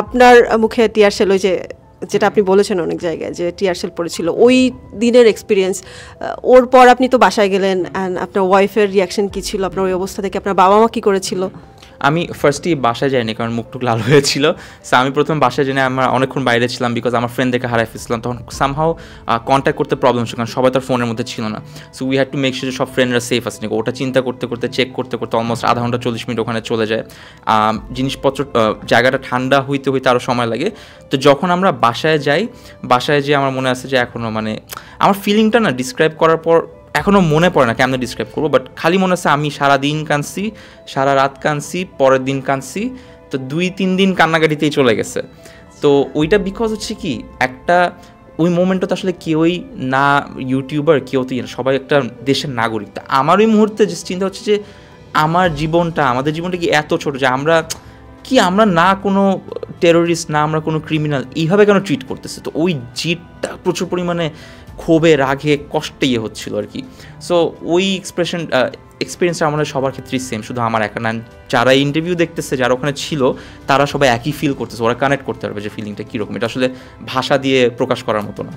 আপনার মুখে টিয়ারশেল, ওই যে যেটা আপনি বলেছেন অনেক জায়গায় যে টিয়ারশেল পড়েছিল, ওই দিনের এক্সপিরিয়েন্স, ওর পর আপনি তো বাসায় গেলেন, অ্যান্ড আপনার ওয়াইফের রিয়াকশন কী ছিল, আপনার ওই অবস্থা থেকে আপনার বাবা মা কী করেছিল? আমি ফার্স্টই বাসায় যাইনি, কারণ মুখটুক লাল হয়েছিল। সো আমি প্রথম বাসায় জেনে আমার অনেকক্ষণ বাইরে ছিলাম, বিকজ আমার ফ্রেন্ডদেরকে হারাই ফেলছিলাম। তখন সামহাও কন্ট্যাক্ট করতে প্রবলেম ছিল, কারণ সবাই তার ফোনের মধ্যে ছিল না। So we had to make sure যে সব ফ্রেন্ডরা সেফ আছে নাকি। ওটা চিন্তা করতে করতে, চেক করতে করতে অলমোস্ট আধা ঘন্টা 40 মিনিট ওখানে চলে যায়। জিনিসপত্র, জায়গাটা ঠান্ডা হইতে হইতে আরও সময় লাগে। তো যখন আমরা বাসায় যাই, বাসায় যেয়ে আমার মনে আছে যে এখনও মানে আমার ফিলিংটা না ডিসক্রাইব করার পর এখনও মনে পড়ে না কেমন ডিসক্রাইব করবো, বাট খালি মনে আছে আমি সারাদিন কাঁদছি, সারা রাত কাঁদছি, পরের দিন কাঁদছি। তো 2-3 দিন কান্নাকাটিতেই চলে গেছে। তো ওইটা বিকজ হচ্ছে কি, একটা ওই মোমেন্টটা তো আসলে কেউই না ইউটিউবার, কেউ তো সবাই একটা দেশের নাগরিক। তা আমার ওই মুহূর্তে যে চিন্তা হচ্ছে যে আমার জীবনটা, আমাদের জীবনটা কি এত ছোটো যে আমরা না কোনো টেরোরিস্ট, না আমরা কোনো ক্রিমিনাল, এইভাবে কেন ট্রিট করতেছে। তো ওই জিটটা প্রচুর পরিমাণে ক্ষোভে, রাগে, কষ্টে হচ্ছিল আর কি। সো ওই এক্সপিরিয়েন্সটা আমাদের সবার ক্ষেত্রেই সেম, শুধু আমার একা না। যারা ইন্টারভিউ দেখতেছে, যারা ওখানে ছিল, তারা সবাই একই ফিল করতেছে, ওরা কানেক্ট করতে পারবে যে ফিলিংটা কীরকম। এটা আসলে ভাষা দিয়ে প্রকাশ করার মতো না।